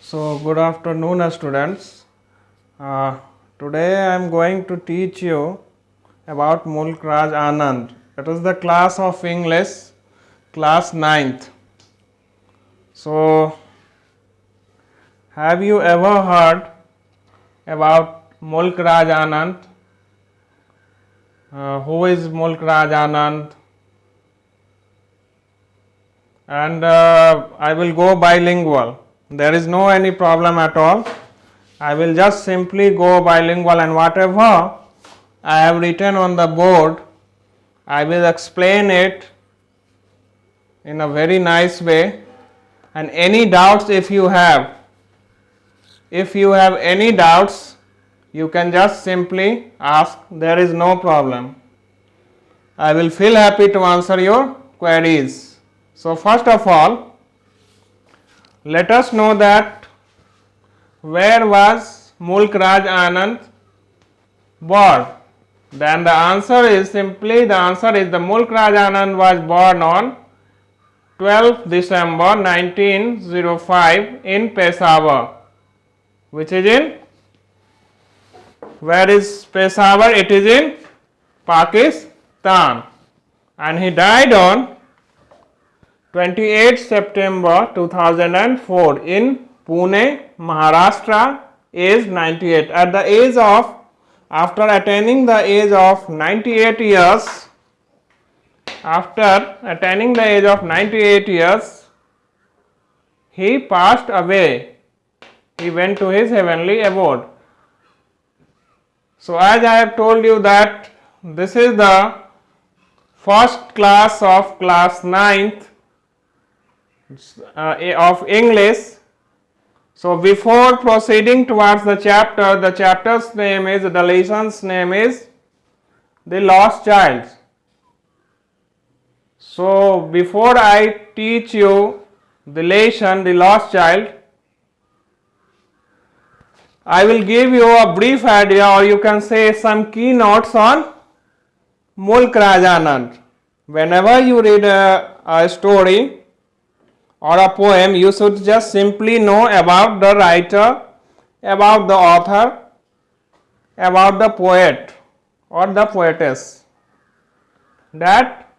So, good afternoon, students. Today I am going to teach you about Mulk Raj Anand. It is the class of English, class 9th. So, have you ever heard about Mulk Raj Anand? Who is Mulk Raj Anand? And I will go bilingual. There is no any problem at all. I will just simply go bilingual, and whatever I have written on the board, I will explain it in a very nice way. And any doubts if you have any doubts, you can just simply ask. There is no problem. I will feel happy to answer your queries. So first of all, let us know that where was Mulk Raj Anand born? Then the answer is the Mulk Raj Anand was born on 12th December 1905 in Peshawar, which is in, where is Peshawar? It is in Pakistan, and he died on 28th September 2004 in Pune, Maharashtra, age 98. After attaining the age of 98 years, he passed away. He went to his heavenly abode. So as I have told you that this is the first class of class 9th of English. So before proceeding towards the chapter's name is, the lesson's name is The Lost Child. So before I teach you the lesson The Lost Child, I will give you a brief idea, or you can say some keynotes on Mulk Raj Anand. Whenever you read a story or a poem, you should just simply know about the writer, about the author, about the poet or the poetess, that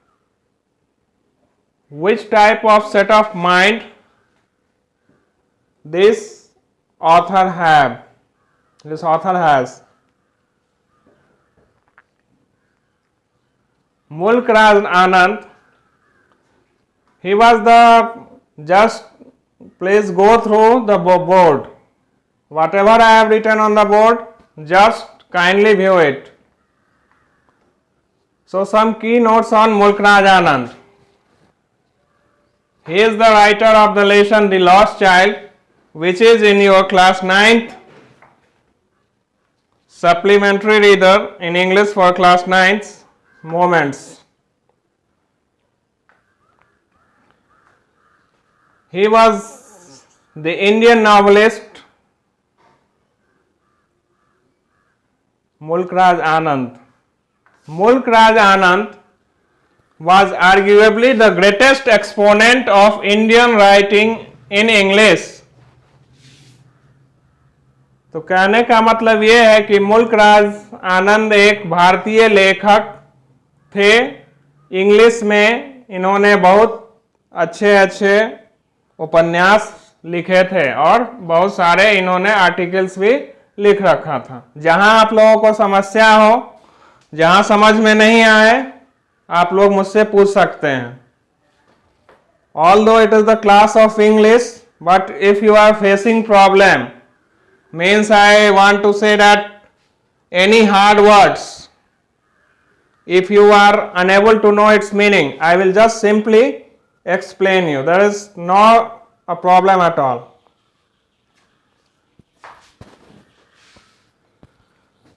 which type of set of mind this author has. Mulk Raj Anand, he was please go through the board. Whatever I have written on the board, just kindly view it. So some keynotes on Mulk Raj Anand. He is the writer of the lesson The Lost Child, which is in your class 9th supplementary reader in English for class 9th, Moments. He was the Indian novelist Mulk Raj Anand. Mulk Raj Anand was arguably the greatest exponent of Indian writing in English. तो कहने का मतलब ये है कि मुल्क राज आनंद एक भारतीय लेखक थे. इंग्लिश में इन्होंने बहुत अच्छे उपन्यास लिखे थे और बहुत सारे इन्होंने आर्टिकल्स भी लिख रखा था. जहां आप लोगों को समस्या हो, जहां समझ में नहीं आए, आप लोग मुझसे पूछ सकते हैं. Although it is the class of English, but if you are facing problem, means I want to say that any hard words, if you are unable to know its meaning, I will just simply explain you. There is no a problem at all.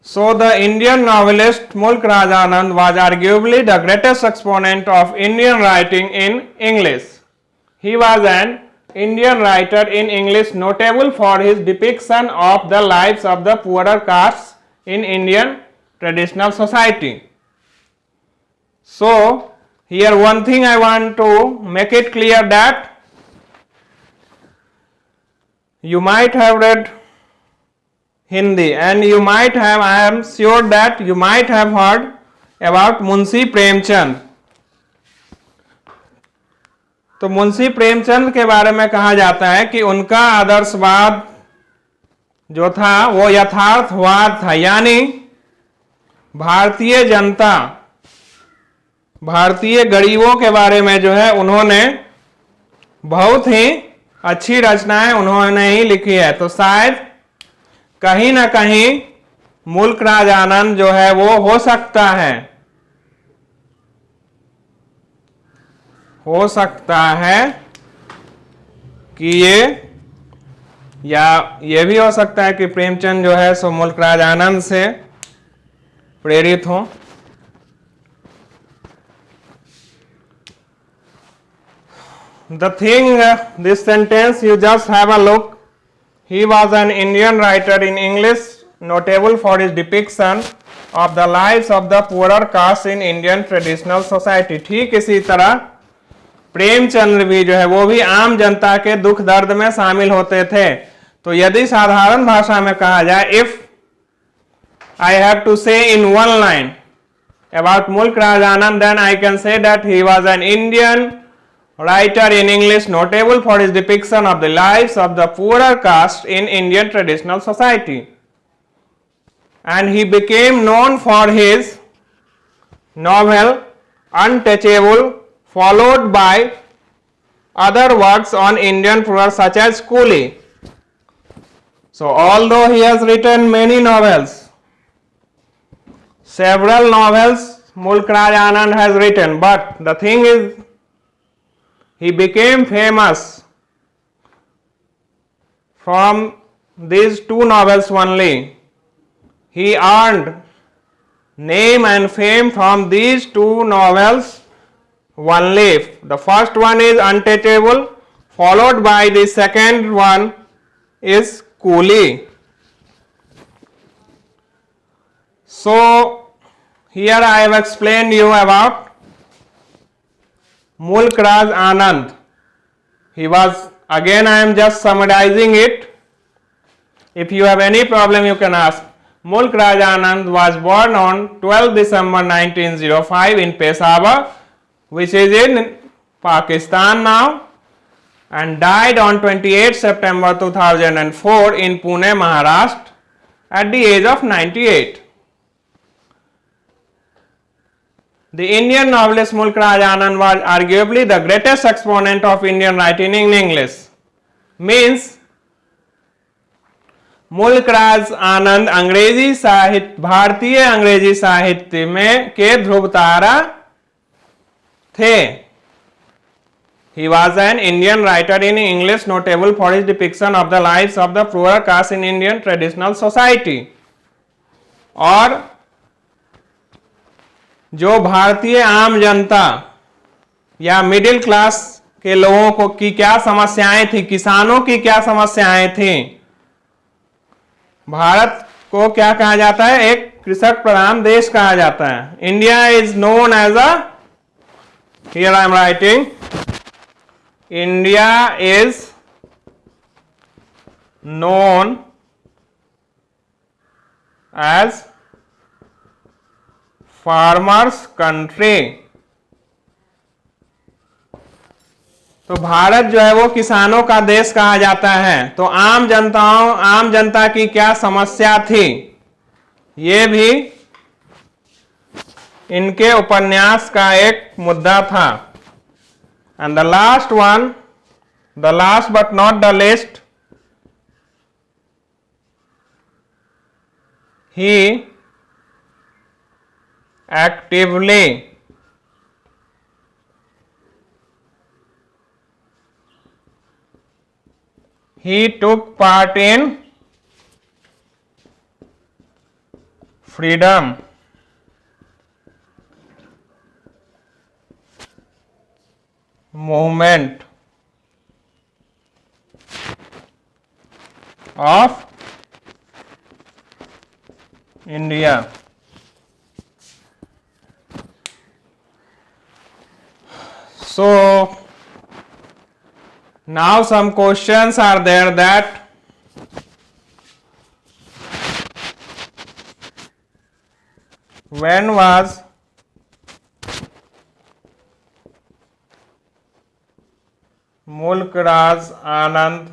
So the Indian novelist Mulk Raj Anand was arguably the greatest exponent of Indian writing in English. He was an Indian writer in English notable for his depiction of the lives of the poorer castes in Indian traditional society. So here one thing I want to make it clear, that You might have read Hindi and you might have, I am sure that you might have heard about Munshi Premchand. तो मुंशी प्रेमचंद के बारे में कहा जाता है कि उनका आदर्शवाद जो था वो यथार्थवाद था, यानी भारतीय जनता, भारतीय गरीबों के बारे में जो है उन्होंने बहुत ही अच्छी रचनाएं उन्होंने ही लिखी है. तो शायद कहीं ना कहीं मुल्कराज आनंद जो है वो हो सकता है कि ये भी हो सकता है कि प्रेमचंद जो है सो मुल्कराज आनंद से प्रेरित हो. The thing, this sentence you just have a look. He was an Indian writer in English, notable for his depiction of the lives of the poorer caste in Indian traditional society. ठीक इसी तरह प्रेमचंद्र भी जो है वो भी आम जनता के दुख दर्द में शामिल होते थे. तो यदि साधारण भाषा में कहा जाए, if I have to say in one line about Mulkraj Anand, then I can say that he was an Indian writer in English notable for his depiction of the lives of the poorer caste in Indian traditional society, and he became known for his novel Untouchable, followed by other works on Indian poor such as Coolie. So although he has written many novels, several novels Mulkraj Anand has written, but the thing is he became famous from these two novels only. He earned name and fame from these two novels only. The first one is Untouchable, followed by the second one is Coolie. So here I have explained you about Mulkraj Anand. He was, again I am just summarizing it. If you have any problem you can ask. Mulkraj Anand was born on 12 December 1905 in Peshawar, which is in Pakistan now, and died on 28 September 2004 in Pune, Maharashtra at the age of 98. The Indian novelist Mulkraj Anand was arguably the greatest exponent of Indian writing in English. Means Mulk Raj आनंद अंग्रेजी साहित्य, भारतीय अंग्रेजी साहित्य में के ध्रुव तारा थे. He was an Indian writer in English notable for his depiction of the lives of the poorer caste in Indian traditional society. और जो भारतीय आम जनता या मिडिल क्लास के लोगों को की क्या समस्याएं थी, किसानों की क्या समस्याएं थी. भारत को क्या कहा जाता है, एक कृषक प्रधान देश कहा जाता है. India is known as a, here I am writing, India is known as farmers country. तो भारत जो है वो किसानों का देश कहा जाता है. तो आम जनता की क्या समस्या थी, ये भी इनके उपन्यास का एक मुद्दा था. And the last one, the last but not the least, he actively took part in freedom movement of India. So now some questions are there that when was Mulk Raj Anand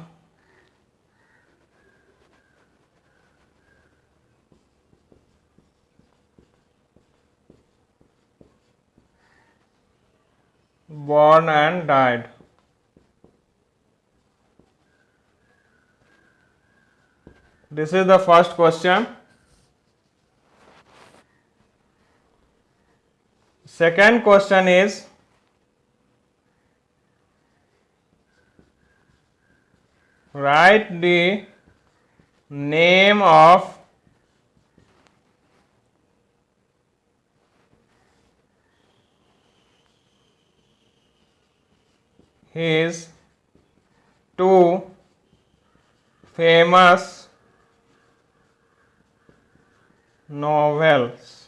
born and died? This is the first question. Second question is, write the name of his two famous novels.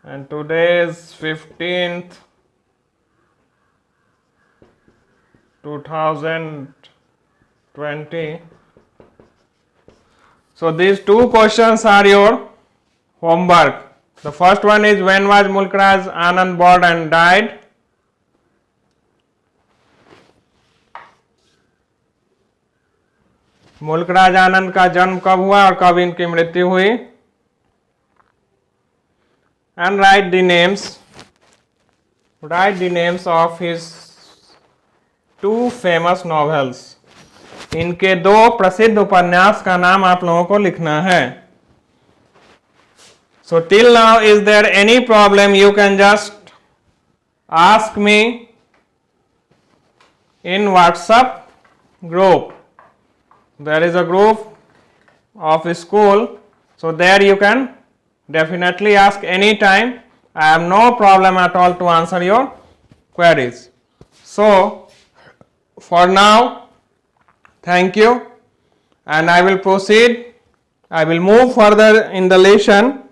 And today is 15th 2020. So these two questions are your homework. The first one is, when was Mulk Raj Anand born and died? मुल्क राज आनंद का जन्म कब हुआ और कब इनकी मृत्यु हुई? And write the names of his two famous novels. इनके दो प्रसिद्ध उपन्यास का नाम आप लोगों को लिखना है. So till now, is there any problem? You can just ask me in WhatsApp group. There is a group of school, so there you can definitely ask anytime. I have no problem at all to answer your queries. So for now, thank you, and I will proceed. I will move further in the lesson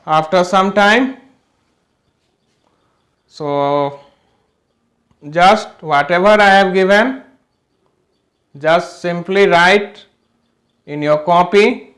after some time. So just whatever I have given, just simply write in your copy